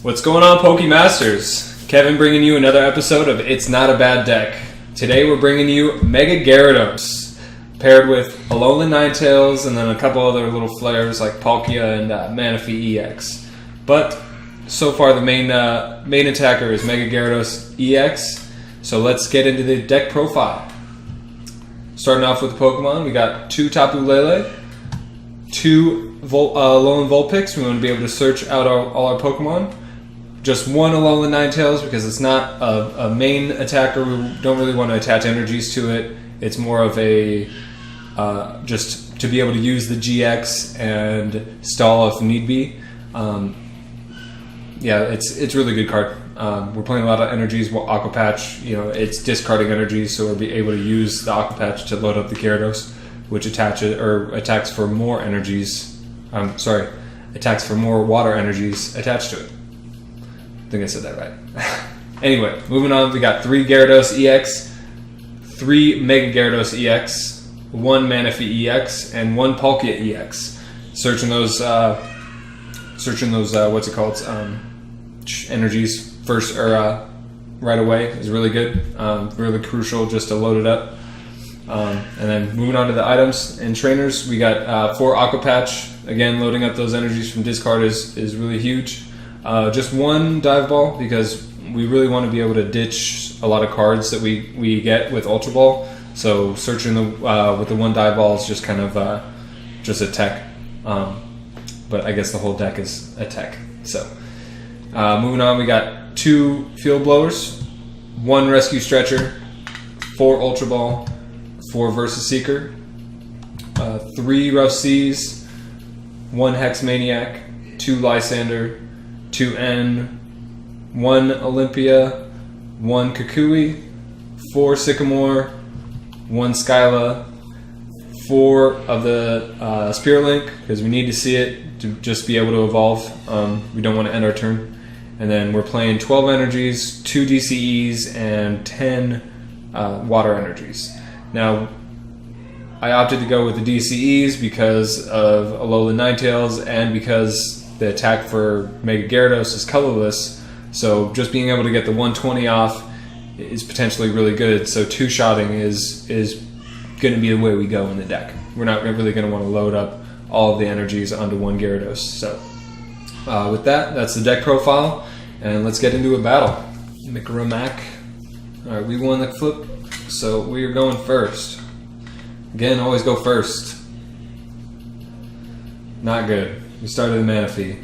What's going on, Pokemasters? Kevin bringing you another episode of It's Not a Bad Deck. Today we're bringing you Mega Gyarados, paired with Alolan Ninetales and then a couple other little flares like Palkia and Manaphy EX. But so far the main attacker is Mega Gyarados EX, so let's get into the deck profile. Starting off with the Pokemon, we got two Tapu Lele, two Alolan Vulpix. We want to be able to search out all our Pokemon. Just one Alolan Ninetales because it's not a main attacker. We don't really want to attach energies to it. It's more of a just to be able to use the GX and stall if need be. Yeah, it's a really good card. We're playing a lot of energies. Well, Aqua Patch, it's discarding energies, so we'll be able to use the Aqua Patch to load up the Gyarados, which attacks for more energies. Attacks for more water energies attached to it. I think I said that right. Anyway, moving on, we got 3 Gyarados EX, 3 Mega Gyarados EX, 1 Manaphy EX, and 1 Palkia EX. Searching those energies first or right away is really good. Really crucial just to load it up. And then moving on to the items and trainers, we got 4 Aqua Patch. Again, loading up those energies from discard is really huge. Just 1 Dive Ball because we really want to be able to ditch a lot of cards that we get with Ultra Ball. So searching with the 1 Dive Ball is just kind of just a tech. But I guess the whole deck is a tech. So moving on, we got 2 Field Blowers, 1 Rescue Stretcher, 4 Ultra Ball, 4 Versus Seeker, 3 Rough Seas, 1 Hex Maniac, 2 Lysander, 2 N, 1 Olympia, 1 Kukui, 4 Sycamore, 1 Skyla, 4 of the Spearlink because we need to see it to just be able to evolve. We don't want to end our turn. And then we're playing 12 energies, 2 DCEs, and 10 water energies. Now, I opted to go with the DCEs because of Alolan Ninetales and because the attack for Mega Gyarados is colorless. So just being able to get the 120 off is potentially really good. So 2-shotting is going to be the way we go in the deck. We're not really going to want to load up all of the energies onto 1 Gyarados. So with that, that's the deck profile, and let's get into a battle. Micromac. Alright, we won the flip, so we are going first. Again, always go first. Not good. We started the Manaphy.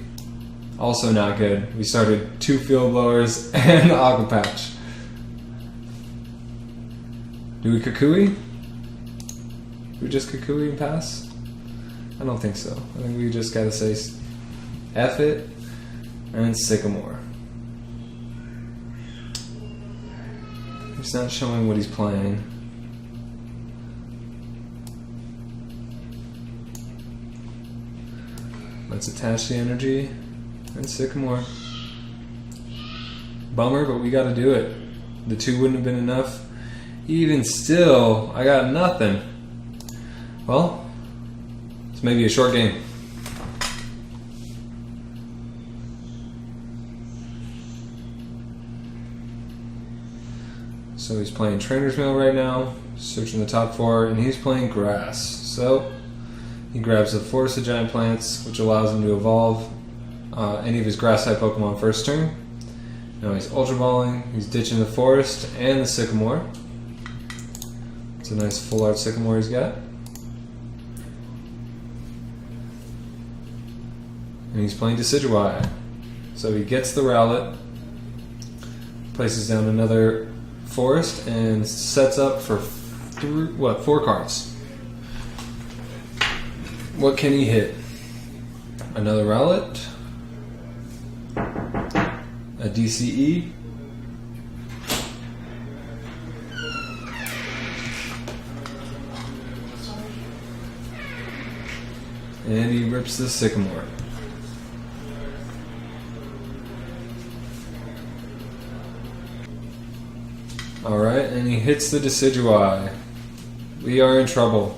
Also not good. We started 2 Field Blowers and the Aqua Patch. Do we Kukui? Do we just Kukui and pass? I don't think so. I think we just gotta say F it and Sycamore. He's not showing what he's playing. Let's attach the energy and Sycamore. Bummer, but we gotta do it. The 2 wouldn't have been enough. Even still, I got nothing. Well, it's maybe a short game. So he's playing Trainer's Mail right now, searching the top 4, and he's playing Grass. So he grabs the Forest of Giant Plants, which allows him to evolve any of his Grass-type Pokemon first turn. Now he's Ultra Balling, he's ditching the Forest and the Sycamore. It's a nice full art Sycamore he's got. And he's playing Decidueye. So he gets the Rowlet, places down another Forest, and sets up for 4 cards. What can he hit? Another Rowlet, a DCE, and he rips the Sycamore. Alright, and he hits the Decidueye. We are in trouble.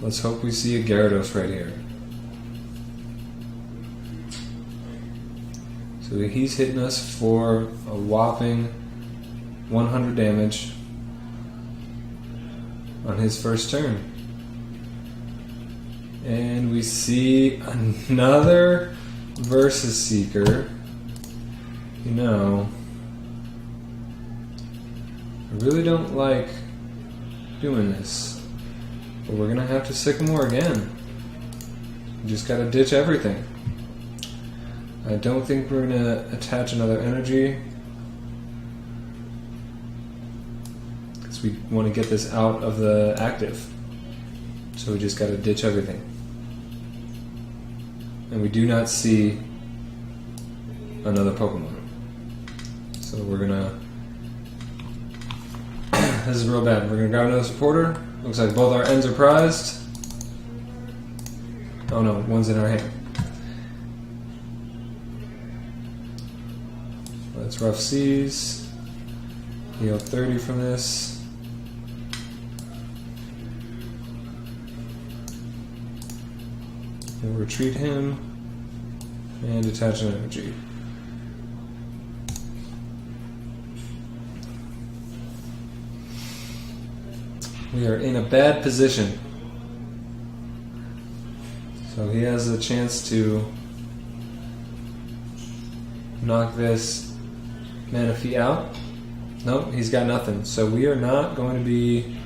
Let's hope we see a Gyarados right here. So he's hitting us for a whopping 100 damage on his first turn. And we see another Versus Seeker. You know, I really don't like doing this, but we're gonna have to Sycamore again. We just gotta ditch everything. I don't think we're gonna attach another energy, because we want to get this out of the active. So we just gotta ditch everything. And we do not see another Pokemon. So we're gonna... This is real bad. We're gonna grab another supporter. Looks like both our ends are prized. Oh no, one's in our hand. That's Rough Seas. Heal 30 from this. We'll retreat him and attach an energy. We are in a bad position. So he has a chance to knock this Manaphy out. Nope, he's got nothing. So we are not going to be...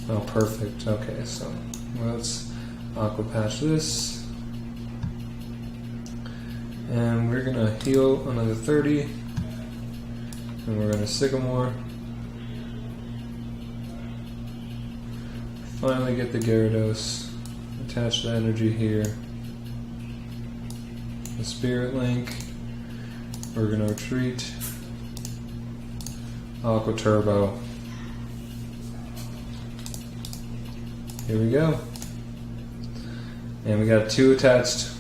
Oh, perfect. Okay, so let's Aqua Patch this. And we're going to heal another 30. And we're going to Sycamore. Finally get the Gyarados. Attach the energy here. The Spirit Link. We're going to retreat. Aqua Turbo. Here we go. And we got 2 attached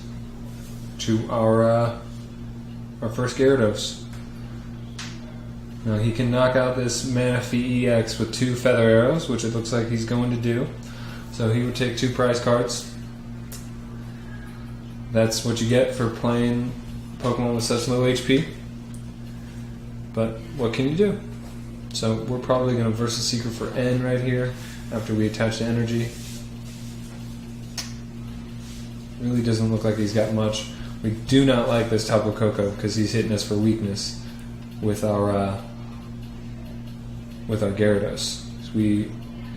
to our first Gyarados. Now he can knock out this Manaphy EX with 2 Feather Arrows, which it looks like he's going to do. So he would take 2 prize cards. That's what you get for playing Pokemon with such low HP. But what can you do? So we're probably going to Versus Seeker for N right here after we attach the energy. Really doesn't look like he's got much. We do not like this Tapu Koko because he's hitting us for weakness with our Gyarados. So we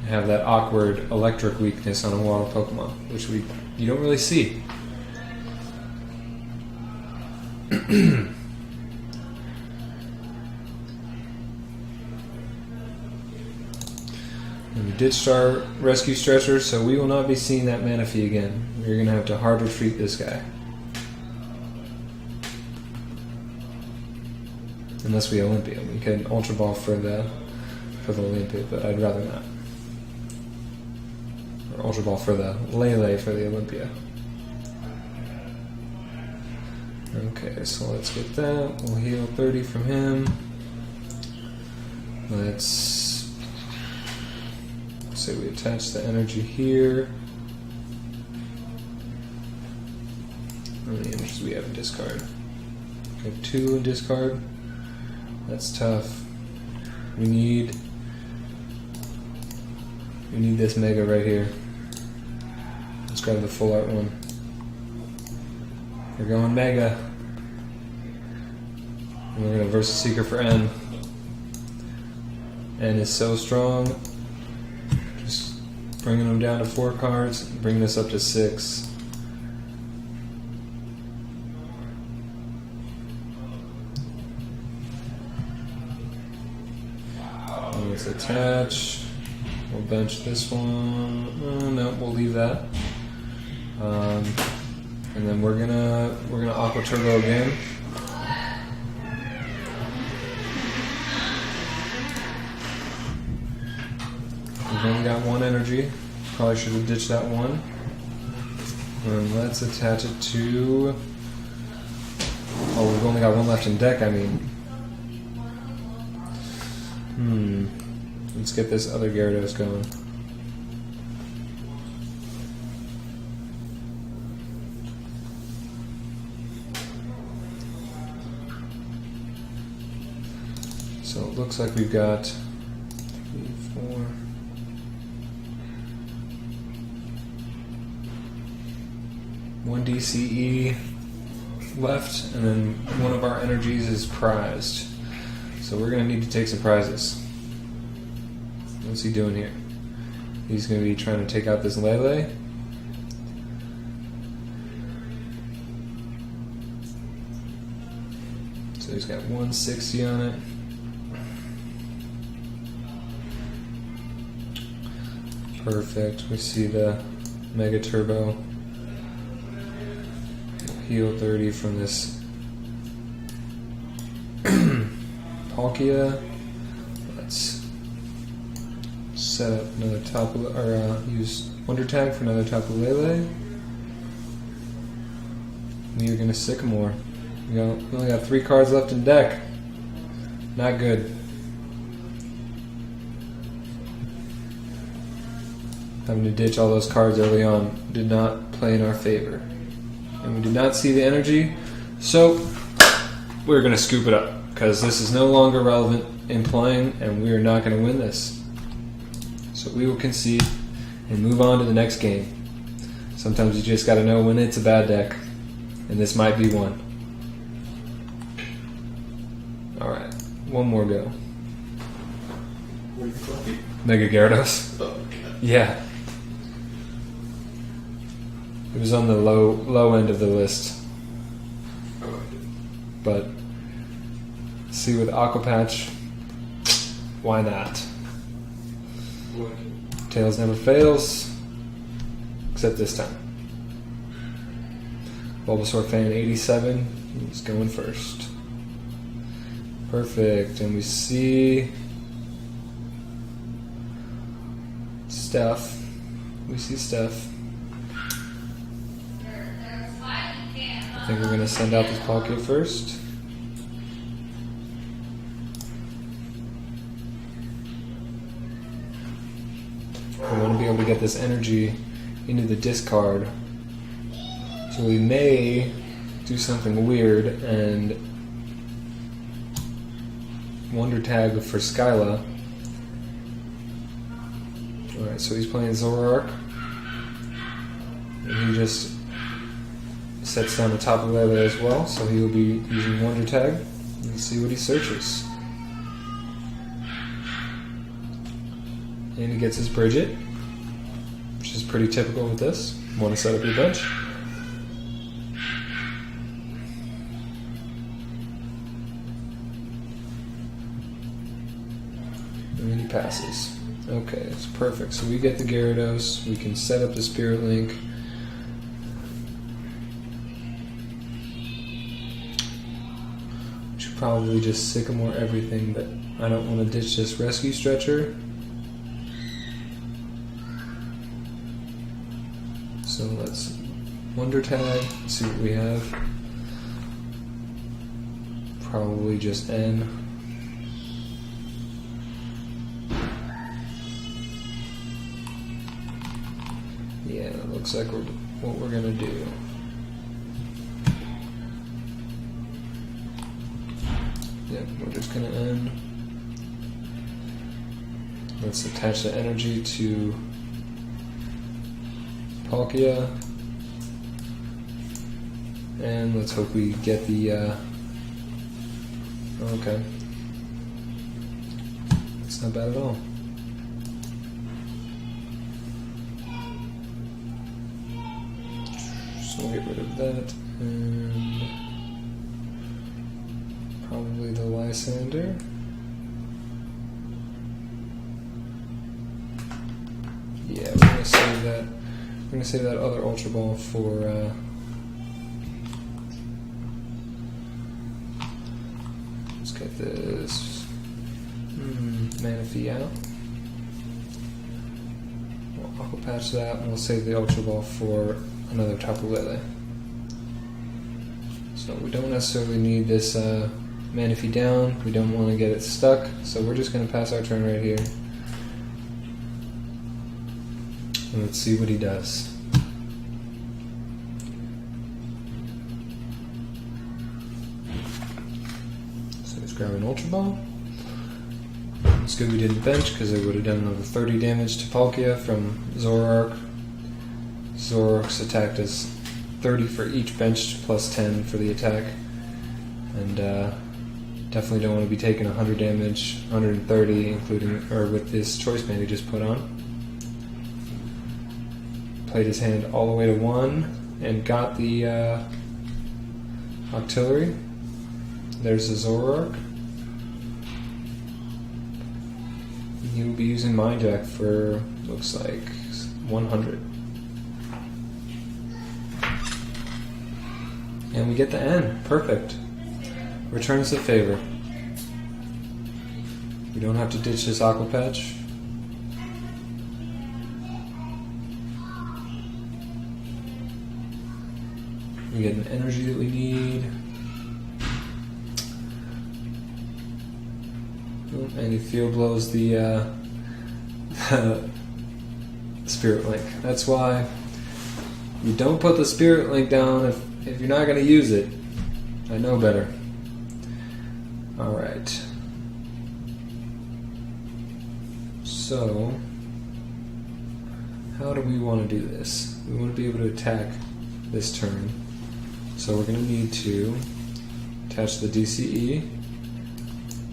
have that awkward electric weakness on a water Pokemon, which you don't really see. And we ditched our rescue stretcher, so we will not be seeing that Manaphy again. We're going to have to hard retreat this guy. Unless we Olympia. We can Ultra Ball for the Olympia, but I'd rather not. Or Ultra Ball for the Lele for the Olympia. Okay, so let's get that. We'll heal 30 from him. Let's say we attach the energy here. How many energies do we have in discard? Okay, 2 in discard. That's tough. We need this Mega right here. Let's grab the full art one. We're going Mega. And we're going to Versus Seeker for N. N is so strong. Just bringing them down to 4 cards, bringing us up to 6. Let's attach. We'll bench this one. No, we'll leave that. And then we're gonna Aqua Turbo again. We've only got 1 energy. Probably should have ditched that one. And let's attach it to... Oh, we've only got 1 left in deck, I mean. Let's get this other Gyarados going. So it looks like we've got 3, 4. One DCE left, and then one of our energies is prized. So we're going to need to take some prizes. What's he doing here? He's going to be trying to take out this Lele. So he's got 160 on it. Perfect. We see the Mega Turbo. Heal 30 from this Palkia. Let's set up another Tapu, or use Wonder Tag for another Tapu Lele. We're gonna Sycamore. We only got 3 cards left in deck. Not good. Having to ditch all those cards early on did not play in our favor. And we did not see the energy, so we're going to scoop it up because this is no longer relevant in playing and we are not going to win this. So we will concede and move on to the next game. Sometimes you just got to know when it's a bad deck, and this might be one. Alright, one more go. Mega Gyarados. Oh, okay. Yeah. It was on the low end of the list. I like it. But see, with Aqua Patch, why not? I like it. Tails never fails, except this time. Bulbasaur fan 87, he's going first. Perfect, and we see Steph. We see Steph. I think we're going to send out this Palkia first. We want to be able to get this energy into the discard. So we may do something weird and Wonder Tag for Skyla. Alright, so he's playing Zoroark. And he just sets down the top of Lele as well, so he will be using Wonder Tag. Let's see what he searches. And he gets his Bridget, which is pretty typical with this. Want to set up your bench. And then he passes. Okay, it's perfect. So we get the Gyarados, we can set up the Spirit Link. Should probably just Sycamore everything, but I don't want to ditch this Rescue Stretcher. So let's Wonder Tag, see what we have. Probably just N. Yeah, it looks like what we're gonna do. Yep, we're just gonna end. Let's attach the energy to Palkia. And let's hope we get the okay. It's not bad at all. So we'll get rid of that, and probably the Lysander. Yeah, we're gonna save that. We're gonna save that other Ultra Ball for. Let's get this Manaphy out. We'll Aqua Patch that, and we'll save the Ultra Ball for another Tapu Lele. So we don't necessarily need this Manaphy down. We don't want to get it stuck. So we're just going to pass our turn right here. And let's see what he does. So let's grab an Ultra Ball. It's good we didn't bench because it would have done another 30 damage to Palkia from Zoroark. Zoroark's attack does 30 for each benched plus 10 for the attack. And definitely don't want to be taking 100 damage, 130 including, or with this choice band he just put on. Played his hand all the way to 1 and got the Octillery. There's the Zoroark. He will be using Mind Jack for, looks like, 100. And we get the N. Perfect. Returns the favor. We don't have to ditch this Aqua Patch. We get an energy that we need. And he field blows the Spirit Link. That's why you don't put the Spirit Link down if you're not going to use it. I know better. Alright. So, how do we want to do this? We want to be able to attack this turn. So we're going to need to attach the DCE,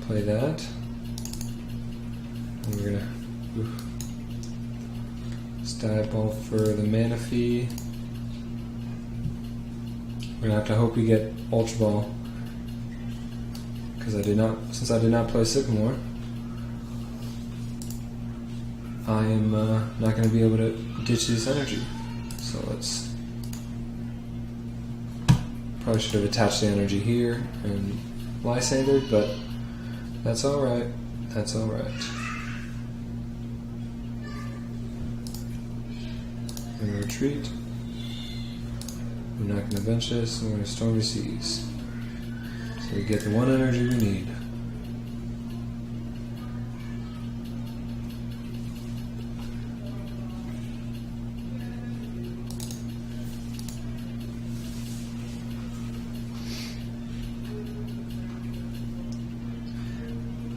play that, and we're going to stab ball for the Manaphy. We're going to have to hope we get Ultra Ball, because since I did not play Sycamore, I am not going to be able to ditch this energy. So let's... Probably should have attached the energy here and Lysander, but that's alright. That's alright. We're going to retreat. We're not going to bench this, and we're going to Stormy Seas. So we get the 1 energy we need.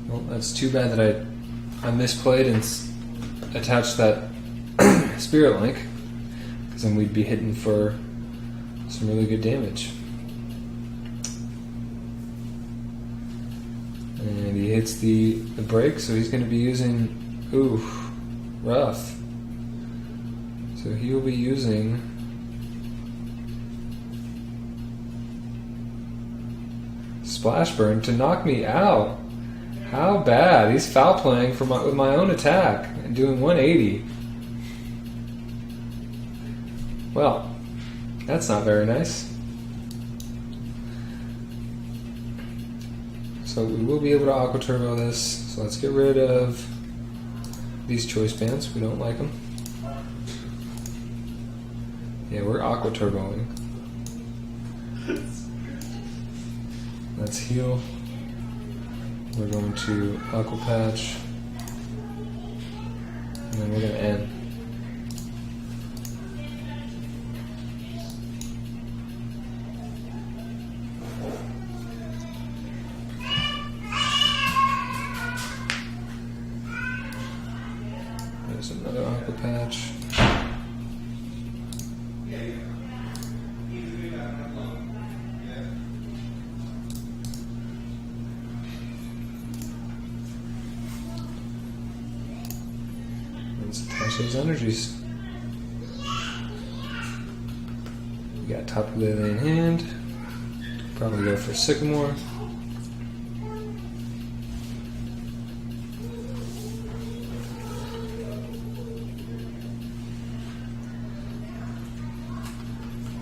Well, that's too bad that I misplayed and attached that Spirit Link, because then we'd be hitting for some really good damage. And he hits the break, so he's going to be using... Oof, rough. So he will be using... Splash Burn to knock me out. How bad. He's foul playing with my own attack and doing 180. Well, that's not very nice. So we will be able to Aqua Turbo this. So let's get rid of these choice bands. We don't like them. Yeah, we're Aqua Turboing. Let's heal. We're going to Aqua Patch. And then we're going to end. There's another Aqua Patch. Let's attach those energies. We got Tapu Lele in hand. Probably go for Sycamore.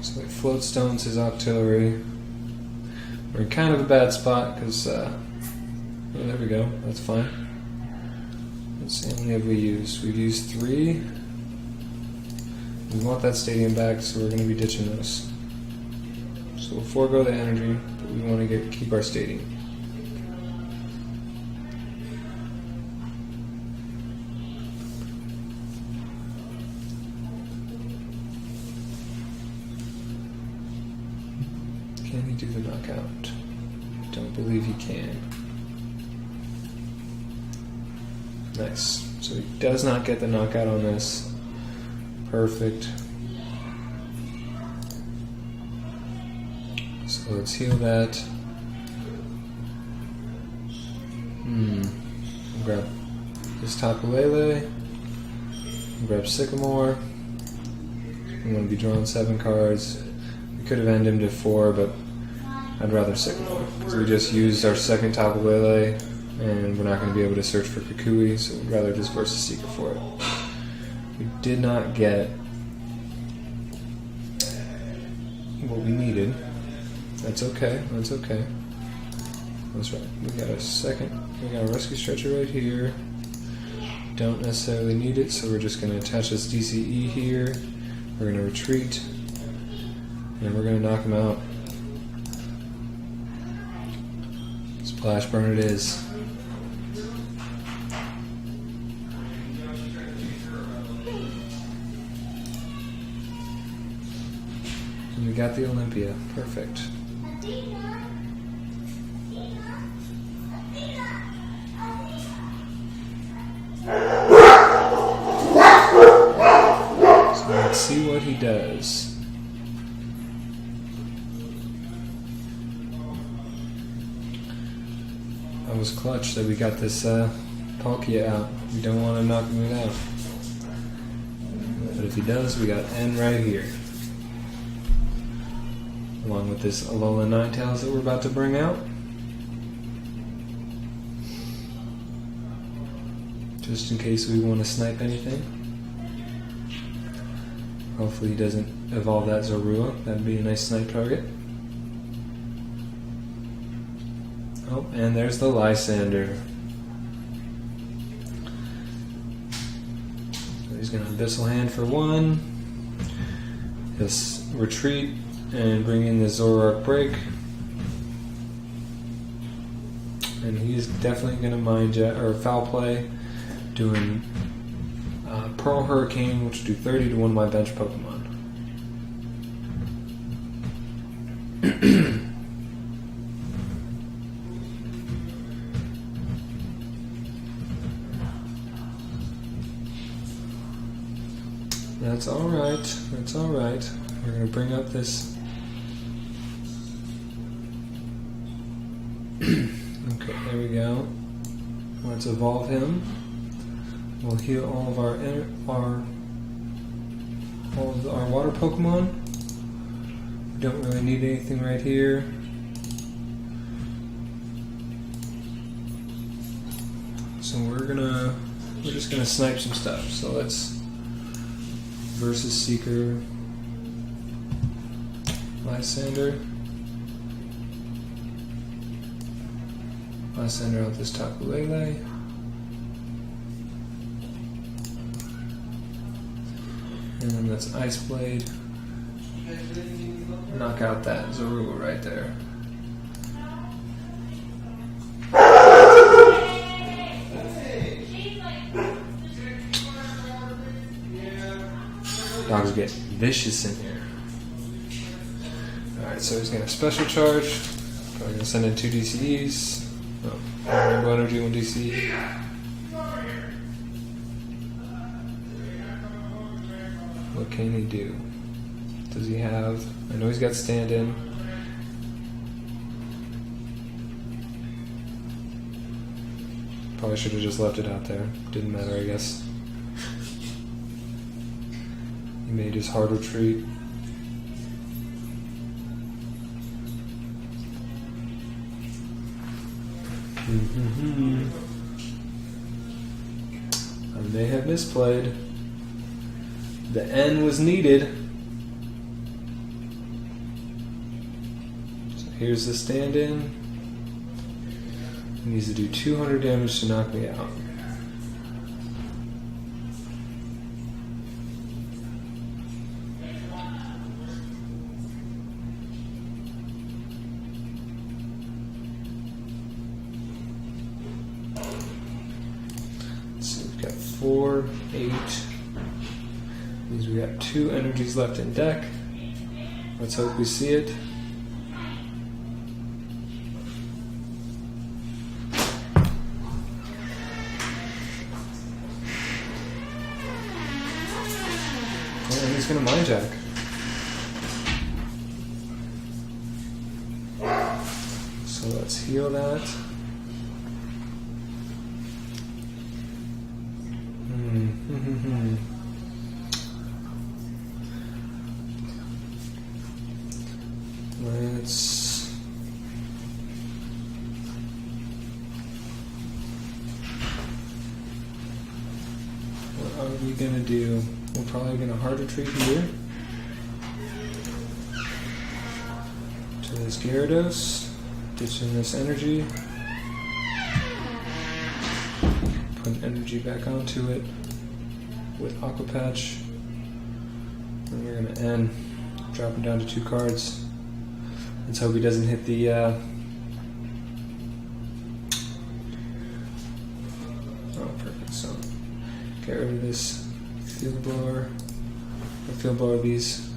So it float stones his Octillery. We're in kind of a bad spot because, oh, there we go, that's fine. Let's see, how many have we used? We've used 3. We want that stadium back, so we're going to be ditching those. So we'll forego the energy, but we want to keep our stadium. Can he do the knockout? Don't believe he can. Nice. So he does not get the knockout on this. Perfect. So let's heal that. Grab this Tapu Lele. Grab Sycamore. I'm going to be drawing 7 cards. We could have ended him to 4, but I'd rather Sycamore. So we just used our second Tapu Lele, and we're not going to be able to search for Kukui, so we'd rather just Versus Seeker for it. We did not get what we needed. That's okay, that's okay. That's right. We got a Rescue Stretcher right here. Don't necessarily need it, so we're just going to attach this DCE here. We're going to retreat, and we're going to knock him out. Splash Burn it is. And we got the Olympia. Perfect. So let's see what he does. That was clutch that we got this Palkia out. We don't want to knock him out. But if he does, we got N right here. Along with this Alola Ninetales that we're about to bring out. Just in case we want to snipe anything. Hopefully he doesn't evolve that Zorua. That'd be a nice snipe target. Oh, and there's the Lysander. So he's going to Abyssal Hand for 1. He'll retreat and bring in the Zoroark Break. And he's definitely going to Mind Jet or Foul Play, doing Pearl Hurricane, which will do 30 to one of my bench Pokemon. That's alright, that's alright. We're going to bring up this. Okay, there we go. Let's evolve him. We'll heal all of our water Pokemon. We don't really need anything right here. So we're just gonna snipe some stuff. So let's Versus Seeker, Lysander out this Tapu Lele. And then that's Ice Blade. Knock out that Zorua right there. Dogs get vicious in here. Alright, so he's going to Special Charge. Probably going to send in 2 DCEs. Oh, Rainbow Energy, 1 DCE. What can he do? Does he have... I know he's got stand-in. Probably should have just left it out there. Didn't matter, I guess. He made his hard retreat. I may have misplayed. The N was needed. So here's the stand-in. He needs to do 200 damage to knock me out. So we've got 4, 8. Means we got 2 energies left in deck. Let's hope we see it. he's going to Mind Jack. So let's heal that. Let's... What are we going to do? We're probably going to Hard Retreat here. To this Gyarados. Ditching this energy. Put energy back onto it with Aqua Patch. And we're going to end. Drop him down to 2 cards. Let's hope he doesn't hit the oh, perfect. So get rid of this field blower. Or field blower these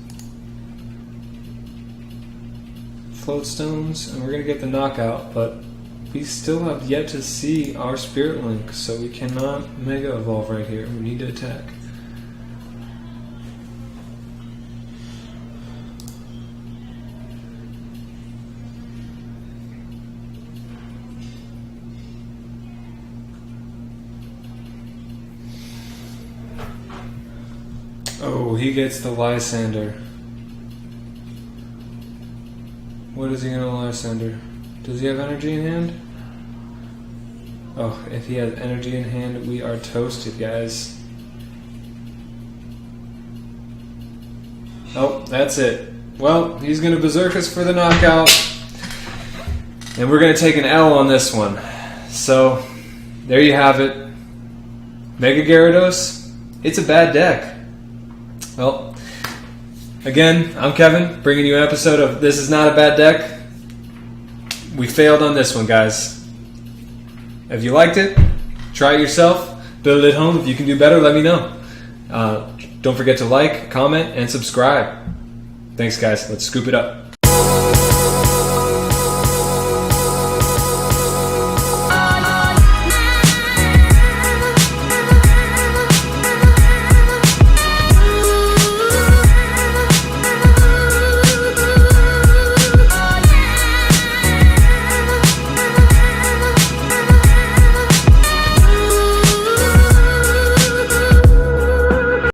float stones, and we're gonna get the knockout, but we still have yet to see our Spirit Link, so we cannot Mega Evolve right here. We need to attack. Oh, he gets the Lysander. What is he gonna Lysander? Does he have energy in hand? Oh, if he has energy in hand, we are toasted, guys. Oh, that's it. Well, he's gonna Berserk us for the knockout. And we're gonna take an L on this one. So, there you have it. Mega Gyarados. It's a bad deck. Well, again, I'm Kevin, bringing you an episode of This Is Not a Bad Deck. We failed on this one, guys. If you liked it, try it yourself. Build it at home. If you can do better, let me know. Don't forget to like, comment, and subscribe. Thanks, guys. Let's scoop it up.